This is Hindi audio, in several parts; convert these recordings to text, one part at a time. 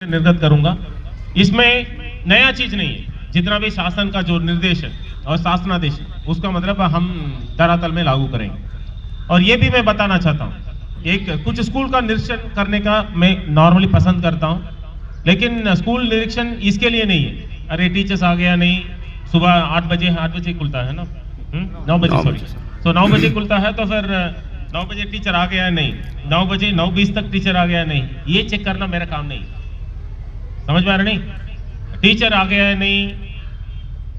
निर्गत करूंगा। इसमें नया चीज नहीं है, जितना भी शासन का जो निर्देश है और शासनादेश उसका मतलब हम धरातल में लागू करेंगे। और ये भी मैं बताना चाहता हूँ, एक कुछ स्कूल का निरीक्षण करने का मैं नॉर्मली पसंद करता हूँ, लेकिन स्कूल निरीक्षण इसके लिए नहीं है अरे टीचर्स आ गया नहीं, सुबह 8 बजे खुलता है ना, 9 बजे सॉरी, तो 9 बजे खुलता है तो फिर 9 बजे टीचर आ गया नहीं, 9 बजे 9:20 तक टीचर आ गया नहीं, ये चेक करना मेरा काम नहीं। समझ में आ रहा नहीं? टीचर आ गया नहीं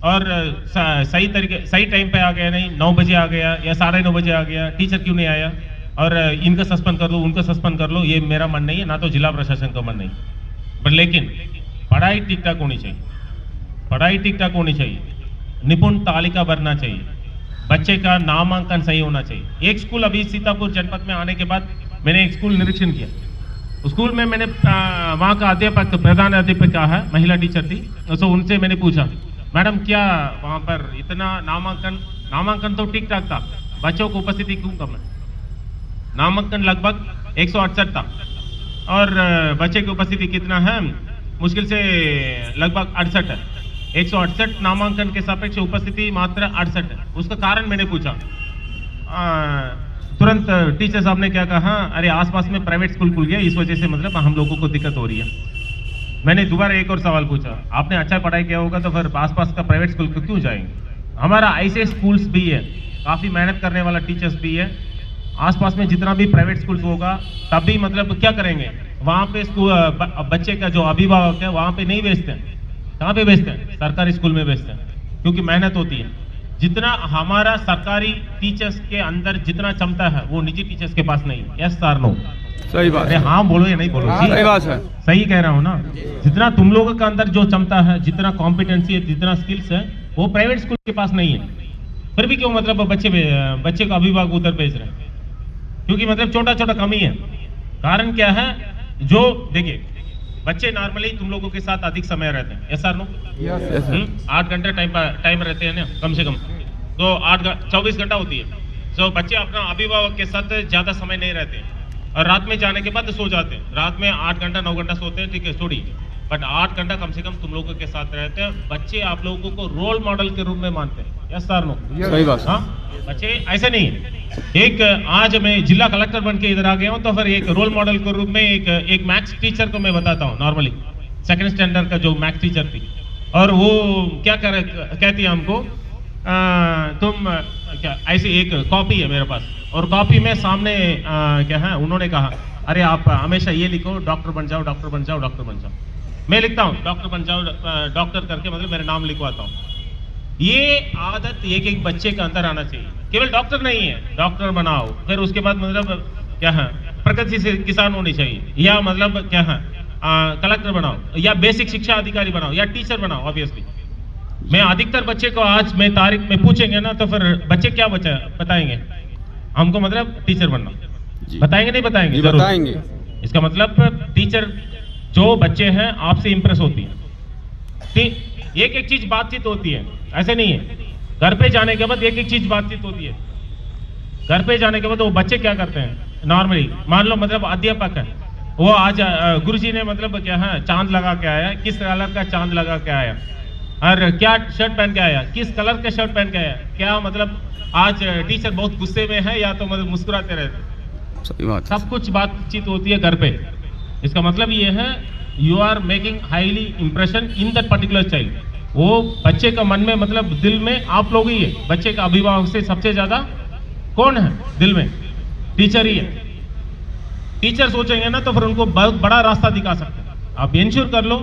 और सही टाइम पे आ गया नहीं, 9 बजे आ गया या 9:30 बजे आ गया, टीचर क्यों नहीं आया और इनका सस्पेंड कर लो उनका सस्पेंड कर लो, ये मेरा मन नहीं है, ना तो जिला प्रशासन का मन नहीं। पर लेकिन पढ़ाई ठीक ठाक होनी चाहिए, पढ़ाई ठीक ठाक होनी चाहिए, निपुण तालिका बनना चाहिए, बच्चे का नामांकन सही होना चाहिए। एक स्कूल अभी सीतापुर जनपद में आने के बाद मैंने एक स्कूल निरीक्षण किया, स्कूल में मैंने वहाँ का अध्यापक प्रधान अध्यापिका है, महिला टीचर थी, तो उनसे मैंने पूछा मैडम क्या वहाँ पर इतना नामांकन तो ठीक ठाक था, बच्चों को उपस्थिति क्यों कम है? नामांकन लगभग 168 था और बच्चे की उपस्थिति कितना है? मुश्किल से लगभग 68 है। 168 नामांकन के सापेक्ष उपस्थिति मात्र 68 है। उसका कारण मैंने पूछा, तुरंत टीचर साहब ने क्या कहा, अरे आसपास में प्राइवेट स्कूल खुल गया, इस वजह से मतलब हम लोगों को दिक्कत हो रही है। मैंने दोबारा एक और सवाल पूछा, आपने अच्छा पढ़ाई किया होगा तो फिर आसपास का प्राइवेट स्कूल क्यों जाएंगे? हमारा ऐसे स्कूल्स भी है, काफ़ी मेहनत करने वाला टीचर्स भी है, आसपास में जितना भी प्राइवेट स्कूल्स होगा तब भी मतलब क्या करेंगे, वहाँ पे स्कूल बच्चे का जो अभिभावक है वहाँ पे नहीं भेजते हैं। कहाँ पे भेजते हैं? सरकारी स्कूल में भेजते हैं, क्योंकि मेहनत होती है। जितना हमारा सरकारी टीचर्स के अंदर जितना क्षमता है वो निजी टीचर्स के पास नहीं है। Yes sir no? सही बात। अरे हाँ बोलो या नहीं बोलो? सही बात है, सही कह रहा हूँ ना? जितना तुम लोगों के अंदर जो क्षमता है, जितना कॉम्पिटेंसी है, जितना स्किल्स है, वो प्राइवेट स्कूल के पास नहीं है। फिर भी क्यों मतलब बच्चे का अभिभावक उधर भेज रहे हैं? क्योंकि मतलब छोटा छोटा कमी है। कारण क्या है? जो देखिए बच्चे नॉर्मली तुम लोगों के साथ अधिक समय रहते हैं। Yes sir no? 8 घंटे टाइम रहते हैं ना कम से कम, तो 24 घंटा होती है। तो बच्चे अपना अभिभावक के साथ ज्यादा समय नहीं रहते हैं और रात में जाने के बाद सो जाते हैं। रात में 8 घंटा 9 घंटा सोते हैं, ठीक है छोड़ी, बट 8 घंटा कम से कम तुम लोगों के साथ रहते हैं। बच्चे आप लोगों को रोल मॉडल के रूप में मानते हैं। Yes sir no? सही बात। हाँ, बच्चे ऐसे नहीं है। एक आज मैं जिला कलेक्टर बन के इधर आ गया हूँ, तो फिर एक रोल मॉडल के रूप में एक मैथ्स टीचर को मैं बताता हूँ। नॉर्मली 2nd स्टैंडर्ड का जो मैथ्स टीचर थी, और वो क्या कहती है हमको, तुम क्या ऐसी एक कॉपी है मेरे पास, और कॉपी में सामने क्या है, उन्होंने कहा अरे आप हमेशा ये लिखो, डॉक्टर बन जाओ, डॉक्टर बन जाओ, डॉक्टर बन जाओ। मैं लिखता हूँ डॉक्टर बन जाओ, डॉक्टर करके मतलब मेरा नाम लिखवाता हूँ। ये आदत एक बच्चे के अंदर आना चाहिए। केवल डॉक्टर नहीं है, डॉक्टर बनाओ, फिर उसके बाद मतलब क्या है, प्रगतिशील किसान होनी चाहिए, या मतलब क्या है कलेक्टर बनाओ, या बेसिक शिक्षा अधिकारी बनाओ, या टीचर बनाओ। ऑब्वियसली मैं अधिकतर बच्चे को आज मैं तारीख में पूछेंगे ना, तो फिर बच्चे क्या बताएंगे हमको, मतलब टीचर बनना। बताएंगे नहीं बताएंगे? बताएंगे। इसका मतलब टीचर जो बच्चे हैं आपसे इंप्रेस होती है। ठीक, एक चीज बातचीत होती है, ऐसे नहीं है। घर पे जाने के बाद एक चीज बातचीत होती है। घर पे जाने के बाद वो बच्चे क्या करते हैं नॉर्मली, मान लो मतलब अध्यापक है, वो आज गुरुजी ने मतलब क्या है चांद लगा के आया, किस कलर का चांद लगा के आया, और क्या शर्ट पहन के आया, किस कलर का शर्ट पहन के आया, क्या मतलब आज टीचर बहुत गुस्से में है या तो मतलब मुस्कुराते रहते। सही बात। सब कुछ बातचीत होती है घर पे। इसका मतलब ये है you are making highly impression in that particular child. वो बच्चे का मन में मतलब दिल में आप लोग ही है। बच्चे का अभिभावक से सबसे ज्यादा कौन है दिल में? टीचर ही है। टीचर सोचेंगे ना तो फिर उनको बहुत बड़ा रास्ता दिखा सकते हैं। आप इंश्योर कर लो,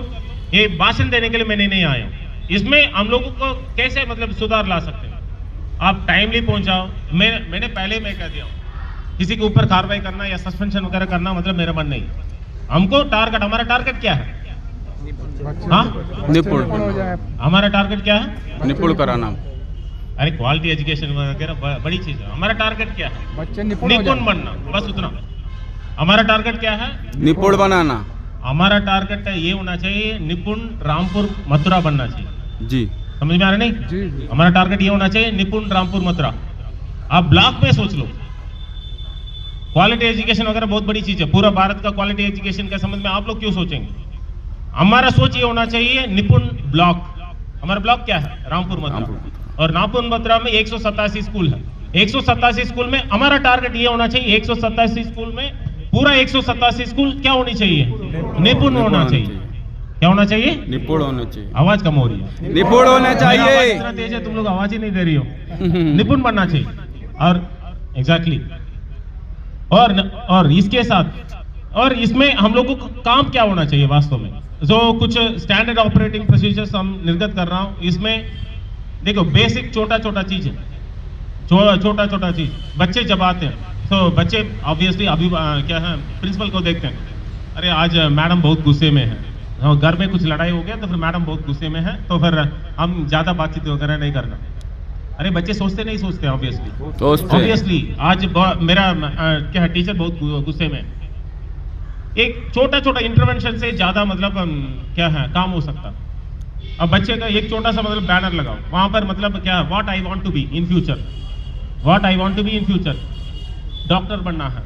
ये भाषण देने के लिए मैंने नहीं आया, इसमें हम लोगों को कैसे मतलब सुधार ला सकते हैं। आप टाइमली पहुंचाओ। मैंने पहले मैं कह दिया हूं, किसी के ऊपर कार्रवाई करना या सस्पेंशन वगैरह करना मतलब मेरा मन नहीं। हमको टारगेट, हमारा टारगेट क्या है? हाँ, निपुण। हमारा टारगेट क्या है? निपुण कराना। अरे क्वालिटी एजुकेशन वगैरह बड़ी चीज है। हमारा टारगेट क्या है? बच्चे निपुण बनना, बस उतना। हमारा टारगेट क्या है? निपुण बनाना। हमारा टारगेट ये होना चाहिए, निपुण रामपुर मथुरा बनना चाहिए। जी, समझ में आ रहा नहीं? जी। हमारा टारगेट ये होना चाहिए, निपुण रामपुर मथुरा। आप ब्लॉक में सोच लो, क्वालिटी एजुकेशन वगैरह बहुत बड़ी चीज है। पूरा भारत का क्वालिटी एजुकेशन के संबंध में आप लोग क्यों सोचेंगे? हमारा सोच ये होना चाहिए निपुण ब्लॉक। हमारा ब्लॉक क्या है? रामपुर मथुरा। रामपुर। और रामपुर मथुरा में 187 स्कूल है। 187 स्कूल में हमारा टारगेट ये होना चाहिए, 187 स्कूल में पूरा 187 स्कूल क्या होनी चाहिए? निपुण होना चाहिए। क्या होना चाहिए? निपुण होना चाहिए। आवाज कम हो रही है। निपुण होना मेरा आवाज चाहिए। इतना तेज है, तुम लोग आवाज ही नहीं दे रही हो। निपुण बनना चाहिए। और एग्जैक्टली और इसके साथ और इसमें हम लोगों को काम क्या होना चाहिए वास्तव में, जो कुछ स्टैंडर्ड ऑपरेटिंग प्रोसीजर्स हम निर्गत कर रहा हूं। इसमें देखो बेसिक छोटा छोटा चीज है, छोटा छोटा चीज। बच्चे जब आते हैं तो बच्चे ऑब्वियसली अभी क्या है, प्रिंसिपल को देखते हैं, अरे आज मैडम बहुत गुस्से में है, घर में कुछ लड़ाई हो गया तो फिर मैडम बहुत गुस्से में है, तो फिर हम ज्यादा बातचीत वगैरह नहीं करना। अरे बच्चे सोचते ऑब्वियसली आज मेरा क्या है, टीचर बहुत गुस्से में। एक छोटा छोटा इंटरवेंशन से ज्यादा मतलब क्या है काम हो सकता। अब बच्चे का एक छोटा सा मतलब बैनर लगाओ, वहां पर मतलब क्या, what I want to be in future, what I want to be in future, doctor बनना है।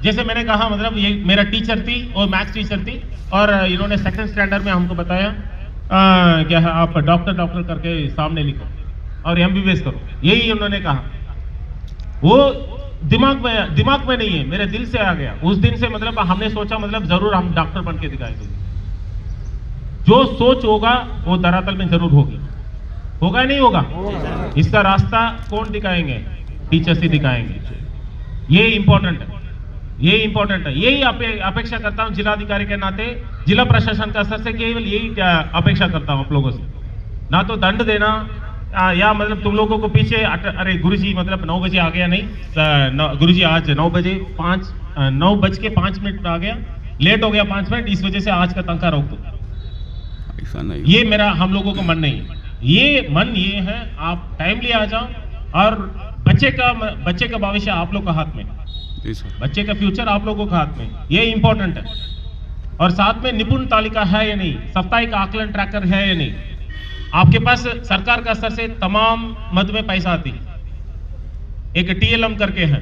जैसे मैंने कहा मतलब ये मेरा टीचर थी और मैथ्स टीचर थी, और इन्होंने सेकंड स्टैंडर्ड में हमको बताया क्या है, आप डॉक्टर करके सामने लिखो और एमबीबीएस करो, यही उन्होंने कहा। वो दिमाग में नहीं है, मेरे दिल से आ गया। उस दिन से मतलब हमने सोचा मतलब जरूर हम डॉक्टर बन के दिखाएंगे। जो सोच होगा वो धरातल में जरूर होगी, होगा नहीं होगा? इसका रास्ता कौन दिखाएंगे? टीचर्स ही दिखाएंगे। ये इंपॉर्टेंट है, ये इंपॉर्टेंट है। यही अपेक्षा करता हूं जिलाधिकारी के नाते, जिला प्रशासन का स्तर से केवल यही अपेक्षा करता हूं आप लोगों से। ना तो दंड देना या मतलब तुम लोगों को पीछे अरे गुरुजी मतलब 9 बजे आ गया, नहीं गुरुजी आज 9 बजे 9:05 आ गया, लेट हो गया 5 मिनट, इस वजह से आज का तनख्वाह रोक दो। ऐसा नहीं। ये मेरा हम लोगों को मन नहीं है। ये मन ये है आप टाइमली आ जाओ, और बच्चे का भविष्य आप लोग का हाथ में, बच्चे का फ्यूचर आप लोगों के हाथ में, ये इंपॉर्टेंट है। और साथ में निपुण तालिका है या नहीं, साप्ताहिक आकलन ट्रैकर है या नहीं, आपके पास सरकार का स्तर से तमाम मद में पैसा आती है। एक टीएलएम करके है,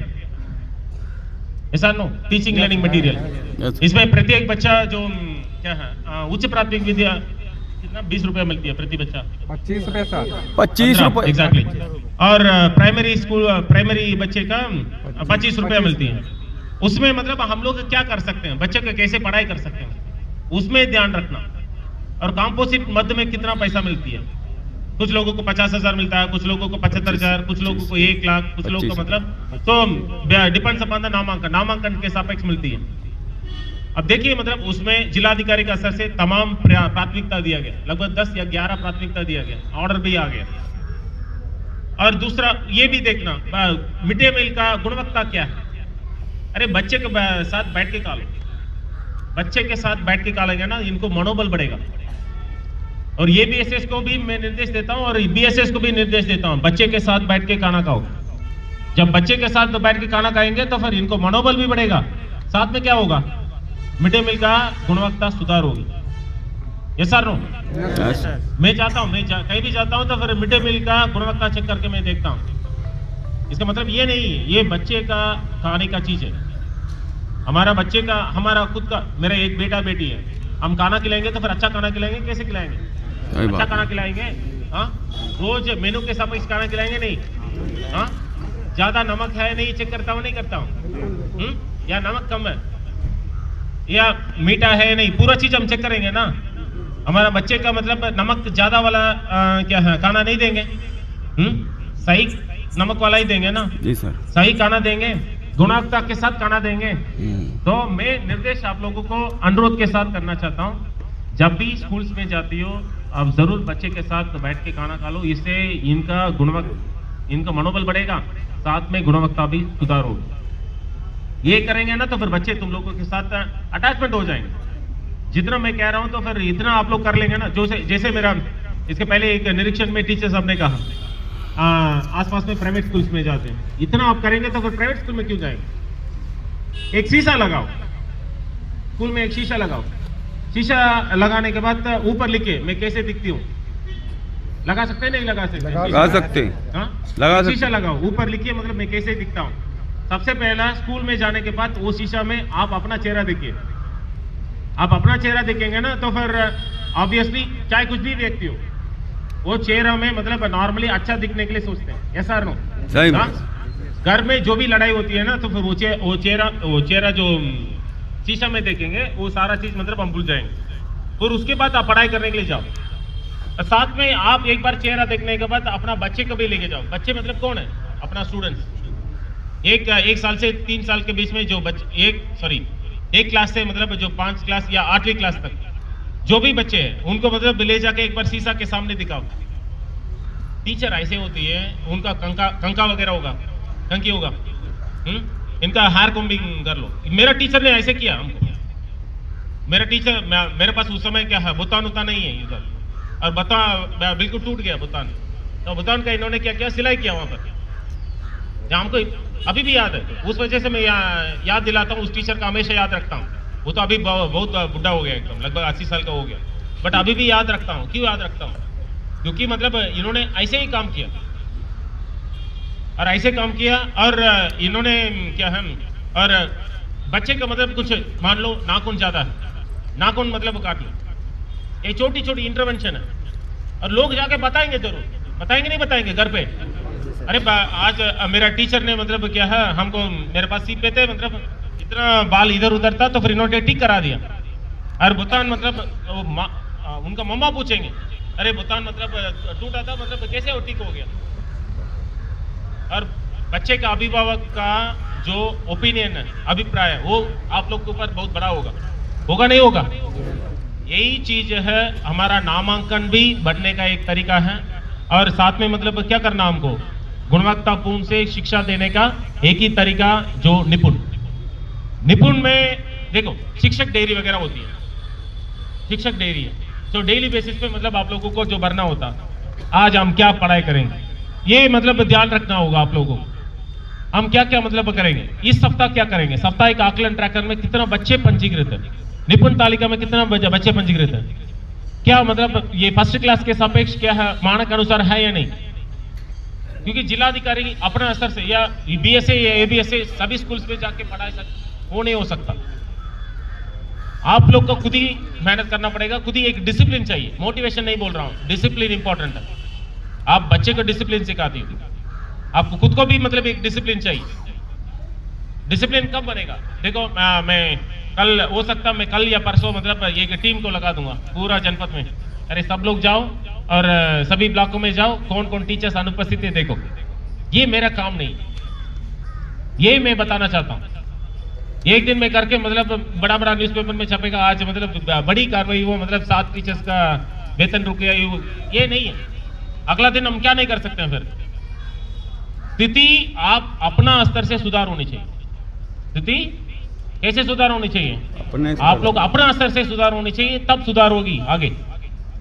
ऐसा नो, टीचिंग लर्निंग मटेरियल। इसमें प्रत्येक बच्चा जो क्या है उच्च प्राथमिक विद्या कितना 20 रुपया मिलती है प्रति बच्चा, 25 रुपए सर, 25 रुपए एग्जैक्टली। और प्राइमरी स्कूल प्राइमरी बच्चे का 25 रुपया मिलती है। उसमें मतलब हम लोग क्या कर सकते हैं, बच्चे को कैसे पढ़ाई कर सकते हैं, उसमें ध्यान रखना। और कंपोजिट मध्य में कितना पैसा मिलती है, कुछ लोगों को 50,000 मिलता है, कुछ लोगों को 75,000, कुछ लोगों को 1 लाख, कुछ लोगों को मतलब तो डिपेंड्स अपॉन द नामांकन के सापेक्ष मिलती है। अब देखिए मतलब उसमें जिलाधिकारी का स्तर से तमाम प्राथमिकता दिया गया, लगभग 10 या 11 प्राथमिकता दिया गया, ऑर्डर भी आ गया। और दूसरा ये भी देखना मिड डे मील का गुणवत्ता क्या है। अरे बच्चे के साथ बैठ के खा लो, बच्चे के साथ बैठ के खा लेंगे ना, इनको मनोबल बढ़ेगा। और ये बीएसएस को भी मैं निर्देश देता हूं और बीएसएस को भी निर्देश देता हूं, बच्चे के साथ बैठ के खाना खाओ। जब बच्चे के साथ बैठ के खाना खाएंगे तो फिर इनको मनोबल भी बढ़ेगा, साथ में क्या होगा, मिड डे मील का गुणवत्ता सुधार होगी। ये सर नो, मैं चाहता हूं, मैं कहीं भी जाता हूं तो फिर मिड डे मील का गुणवत्ता चेक करके मैं देखता हूं। इसका मतलब ये नहीं है ये बच्चे का खाने का चीज है, हमारा बच्चे का, हमारा खुद का। मेरा एक बेटा बेटी है, हम खाना खिलाएंगे तो फिर अच्छा खाना खिलाएंगे, कैसे खिलाएंगे, अच्छा खाना खिलाएंगे। हाँ, रोज मेनू के सापेक्ष खाना खिलाएंगे नहीं। हाँ, ज्यादा नमक है नहीं चेक करता हूँ, नहीं करता हूँ, या नमक कम है या मीठा है नहीं, पूरा चीज हम चेक करेंगे ना। हमारा बच्चे का मतलब नमक ज्यादा वाला क्या है खाना नहीं देंगे, सही नमक वाला ही देंगे ना जी सर, सही खाना देंगे, गुणवत्ता के साथ खाना देंगे। तो मैं निर्देश आप लोगों को अनुरोध के साथ करना चाहता हूँ, जब भी स्कूल्स में जाती हो आप जरूर बच्चे के साथ बैठ के खाना खा लो, इससे इनका मनोबल बढ़ेगा, साथ में गुणवत्ता भी सुधार होगी। ये करेंगे ना तो फिर बच्चे तुम लोगों के साथ अटैचमेंट हो जाएंगे। जितना मैं कह रहा हूं तो फिर इतना आप लोग कर लेंगे ना। जो जैसे मेरा इसके पहले एक निरीक्षण में टीचर साहब ने कहा आसपास में प्राइवेट स्कूल्स में जाते हैं, इतना आप करेंगे तो फिर प्राइवेट स्कूल में क्यों जाएंगे। एक शीशा लगाओ, स्कूल में एक शीशा लगाओ, शीशा लगाने के बाद ऊपर लिखे मैं कैसे दिखती हूँ, लगा सकते हैं नहीं लगा सकते, लगा सकते, लगा शीशा लगाओ, ऊपर लिखिए मतलब मैं कैसे दिखता हूँ। सबसे पहला स्कूल में जाने के बाद वो शीशा में आप अपना चेहरा देखिए, आप अपना चेहरा देखेंगे ना तो फिर ऑब्वियसली चाहे कुछ भी व्यक्ति हो, वो चेहरा में मतलब नॉर्मली अच्छा दिखने के लिए सोचते हैं, ऐसा नो? सही हाँ? बात। घर में जो भी लड़ाई होती है ना तो फिर वो चेहरा जो शीशा में देखेंगे वो सारा चीज मतलब हम भूल जाएंगे। फिर उसके बाद आप पढ़ाई करने के लिए जाओ, और साथ में आप एक बार चेहरा देखने के बाद अपना बच्चे को भी लेके जाओ। बच्चे मतलब कौन है? अपना स्टूडेंट्स। एक साल से 3 साल के बीच में जो बच्चे एक क्लास से मतलब जो 5 क्लास या 8वीं क्लास तक जो भी बच्चे हैं उनको मतलब ले जाके एक बार शीशा के सामने दिखाओ। टीचर ऐसे होती है, उनका कंका वगैरह होगा, कंकी होगा, इनका हेयर कॉम्बिंग कर लो। मेरा टीचर ने ऐसे किया हमको। मेरा टीचर मेरे पास उस समय क्या है, बुतान उता नहीं है इधर, और बता बिल्कुल टूट गया बुतान। तो बुतान का इन्होंने क्या किया, सिलाई किया वहां पर, जहाँ हमको अभी भी याद है। उस वजह से मैं याद दिलाता हूँ, उस टीचर का हमेशा याद रखता हूँ। वो तो अभी बहुत बुढ़ा हो गया, एकदम लगभग 80 साल का हो गया, बट अभी भी याद रखता हूँ। क्यों याद रखता हूँ? क्योंकि मतलब इन्होंने ऐसे ही काम किया, और ऐसे काम किया, और इन्होंने क्या है, और बच्चे का मतलब कुछ मान लो नाखून ज्यादा है, नाखून मतलब काट लो, ये छोटी छोटी इंटरवेंशन है, और लोग जाके बताएंगे, जरूर बताएंगे, नहीं बताएंगे घर पे? अरे आज मेरा टीचर ने मतलब क्या है, हमको मेरे पास सीख पे थे, मतलब इतना बाल इधर उधर था, तो फिर इन्होंने ठीक करा दिया। और बुतान मतलब उनका मम्मा पूछेंगे, अरे बुतान मतलब टूटा था, मतलब कैसे वो ठीक हो गया? और बच्चे का अभिभावक का जो ओपिनियन है, अभिप्राय है, वो आप लोग के ऊपर बहुत बड़ा होगा नहीं होगा? यही चीज है, हमारा नामांकन भी बढ़ने का एक तरीका है। और साथ में मतलब क्या करना, हमको गुणवत्तापूर्ण से शिक्षा देने का एक ही तरीका, जो निपुण में देखो, शिक्षक डेयरी वगैरह होती है, शिक्षक डेयरी है, तो डेली बेसिस पे मतलब आप लोगों को जो भरना होता, आज हम क्या पढ़ाई करेंगे, ये मतलब ध्यान रखना होगा आप लोगों को। हम क्या क्या मतलब करेंगे, इस सप्ताह क्या करेंगे, साप्ताहिक आकलन ट्रैकर में कितना बच्चे पंजीकृत है, निपुण तालिका में कितना बच्चे पंजीकृत है, क्या मतलब ये फर्स्ट क्लास के सापेक्ष क्या है, मानक अनुसार है या नहीं? क्योंकि जिलाधिकारी अपने स्तर से या बीएसए या एबीएसए सभी स्कूल्स में जाके पढ़ाई वो नहीं हो सकता। आप लोग को खुद ही मेहनत करना पड़ेगा, खुद ही एक डिसिप्लिन चाहिए। मोटिवेशन नहीं बोल रहा हूं, डिसिप्लिन इंपॉर्टेंट है। आप बच्चे को डिसिप्लिन सिखाती हो, आपको खुद को भी मतलब एक डिसिप्लिन चाहिए। डिसिप्लिन कब बनेगा? देखो मैं कल हो सकता, मैं कल या परसों मतलब एक टीम को लगा दूंगा पूरा जनपद में, अरे सब लोग जाओ और सभी ब्लॉकों में जाओ, कौन कौन टीचर्स अनुपस्थित है देखो। ये मेरा काम नहीं, ये मैं बताना चाहता हूं। एक दिन में करके मतलब बड़ा बड़ा न्यूज़पेपर में छपेगा, आज मतलब बड़ी कार्रवाई वो मतलब 7 टीचर्स का वेतन रुक गया, ये नहीं है। अगला दिन हम क्या नहीं कर सकते हैं? फिर स्थिति आप अपना स्तर से सुधार होनी चाहिए। स्थिति कैसे सुधार होनी चाहिए? आप लोग अपना स्तर से सुधार होनी चाहिए, तब सुधार होगी आगे।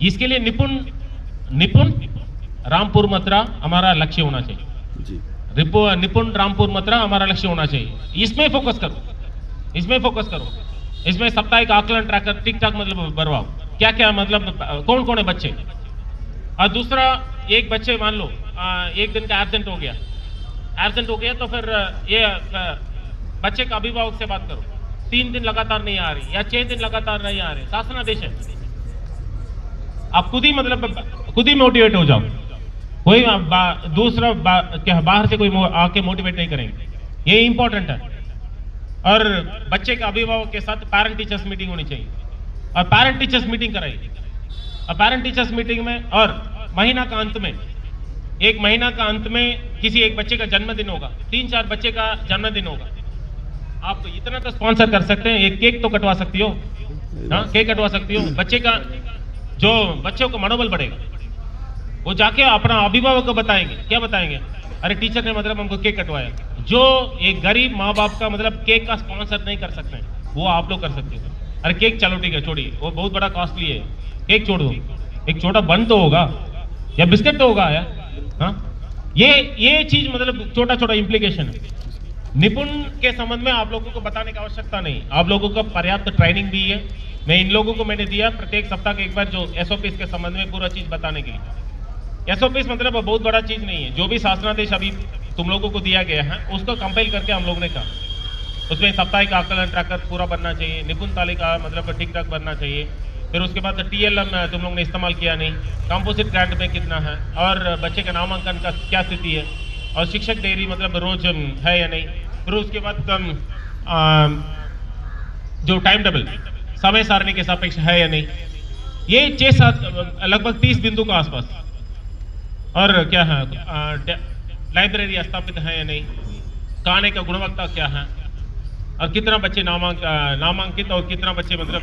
इसके लिए निपुण रामपुर मथुरा हमारा लक्ष्य होना चाहिए जी। निपुण रामपुर मथुरा हमारा लक्ष्य होना चाहिए। इसमें फोकस करो, इसमें साप्ताहिक आकलन ट्रैकर ठीक ठाक मतलब भरवाओ, क्या क्या मतलब कौन कौन है बच्चे। और दूसरा, एक बच्चे मान लो एक दिन का एब्सेंट हो गया, तो फिर ये बच्चे का अभिभावक से बात करो, 3 दिन लगातार नहीं आ रही या 6 दिन लगातार नहीं आ रहे, शासनादेश है। आप खुद ही मोटिवेट हो जाओ, कोई दूसरा क्या बाहर से कोई आके मोटिवेट नहीं करेंगे, ये इंपॉर्टेंट है। और बच्चे के अभिभावक के साथ पेरेंट टीचर्स मीटिंग होनी चाहिए, और पेरेंट टीचर्स मीटिंग कराइए। और पेरेंट टीचर्स मीटिंग में, और महीना का अंत में, एक महीना का अंत में किसी एक बच्चे का जन्मदिन होगा, 3-4 बच्चे का जन्मदिन होगा, आप इतना तो स्पॉन्सर कर सकते हैं, एक केक तो कटवा सकती हो, हाँ केक कटवा सकती हो। बच्चे का जो बच्चों का मनोबल बढ़ेगा, वो जाके अपना अभिभावक को बताएंगे, क्या बताएंगे, अरे टीचर ने मतलब हमको केक कटवाया। जो एक गरीब माँ बाप का मतलब केक का स्पॉन्सर नहीं कर सकते हैं, वो आप लोग कर सकते हो। अरे केक चलो ठीक है छोड़िए, वो बहुत बड़ा कॉस्टली है, केक छोड़ दो, एक छोटा बन तो होगा या बिस्किट तो होगा यार, हाँ ये चीज मतलब छोटा छोटा इंप्लीकेशन है। निपुण के संबंध में आप लोगों को बताने की आवश्यकता नहीं, आप लोगों को पर्याप्त ट्रेनिंग भी है। मैं इन लोगों को मैंने दिया प्रत्येक सप्ताह के एक बार जो एसओपीस के संबंध में पूरा चीज बताने के लिए। एसओपीस मतलब बहुत बड़ा चीज नहीं है, जो भी शासनादेश अभी तुम लोगों को दिया गया है उसको कंपाइल करके हम लोगों ने कहा उसमें साप्ताहिक आकलन ट्रैकर पूरा बनना चाहिए, निपुण तालिका मतलब ठीक ठाक बनना चाहिए। फिर उसके बाद TLM तुम लोग ने इस्तेमाल किया नहीं, कंपोजिट ग्रांट में कितना है और बच्चे का नामांकन का क्या स्थिति है, और शिक्षक डेयरी मतलब रोज है या नहीं। फिर उसके बाद जो टाइम टेबल समय सारणी के सापेक्ष है या नहीं। ये 6-7 लगभग 30 बिंदु के आसपास। और क्या है, लाइब्रेरी स्थापित है या नहीं, खाने का गुणवत्ता क्या है, और कितना बच्चे नामांकित और कितना बच्चे मतलब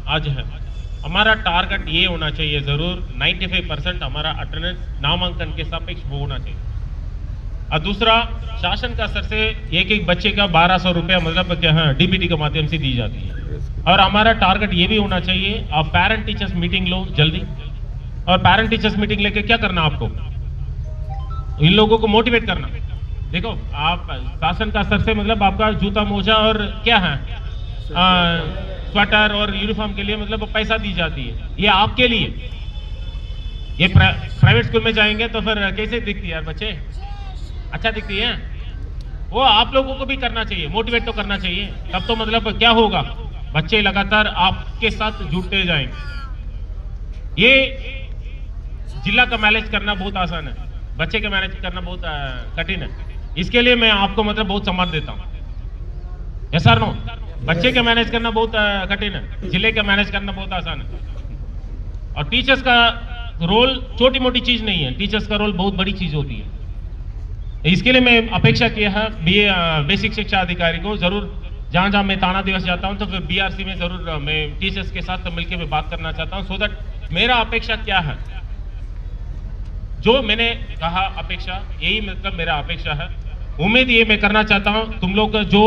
आज है। हमारा टारगेट ये होना चाहिए जरूर 95% हमारा अटेंडेंस नामांकन के सापेक्ष वो होना चाहिए। और दूसरा, शासन का स्तर से एक बच्चे का 1200 रुपया मतलब क्या है DBT के माध्यम से दी जाती है। और हमारा टारगेट ये भी होना चाहिए, आप पेरेंट टीचर्स मीटिंग लो जल्दी, और पेरेंट टीचर्स मीटिंग लेके क्या करना आपको, इन लोगों को मोटिवेट करना। देखो आप शासन का स्तर से मतलब आपका जूता मोजा और क्या है स्वेटर और यूनिफॉर्म के लिए मतलब पैसा दी जाती है, ये आपके लिए। ये प्राइवेट स्कूल में जाएंगे तो फिर कैसे दिखती है यार बच्चे, अच्छा दिखती है। वो आप लोगों को भी करना चाहिए, मोटिवेट तो करना चाहिए, तब तो मतलब क्या होगा, बच्चे लगातार आपके साथ जुड़ते जाएंगे। ये जिला का मैनेज करना बहुत आसान है, बच्चे का मैनेज करना बहुत कठिन है। इसके लिए मैं आपको मतलब बहुत सम्मान देता हूँ। यस और नो? बच्चे का मैनेज करना बहुत कठिन है, जिले का मैनेज करना बहुत आसान है। और टीचर्स का रोल छोटी मोटी चीज नहीं है, टीचर्स का रोल बहुत बड़ी चीज होती है। इसके लिए मैं अपेक्षा किया है बेसिक शिक्षा अधिकारी को, जरूर जहां जहां मैं थाना दिवस जाता हूं तो फिर BRC में जरूर मैं टीचर्स के साथ मिलकर मैं बात करना चाहता हूं, सो दैट मेरा अपेक्षा क्या है, जो मैंने कहा अपेक्षा, यही मतलब मेरा अपेक्षा है। उम्मीद ये मैं करना चाहता हूं तुम लोग का जो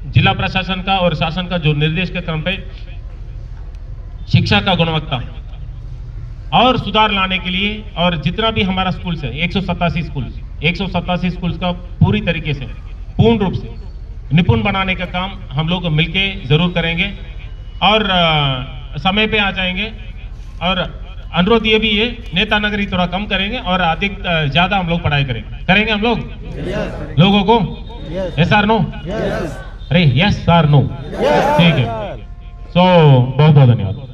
जिला प्रशासन का और शासन का जो निर्देश के क्रम पे शिक्षा का गुणवत्ता और सुधार लाने के लिए, और जितना भी हमारा स्कूल है 187 स्कूल्स का पूरी तरीके से पूर्ण रूप से निपुण बनाने का काम हम लोग मिलके जरूर करेंगे, और समय पे आ जाएंगे। और अनुरोध ये भी है, नेता नगरी थोड़ा कम करेंगे और अधिक ज्यादा हम लोग पढ़ाई करेंगे हम लोग लोगों को। यस और नो? अरे यस और नो? ठीक है। सो बहुत बहुत धन्यवाद।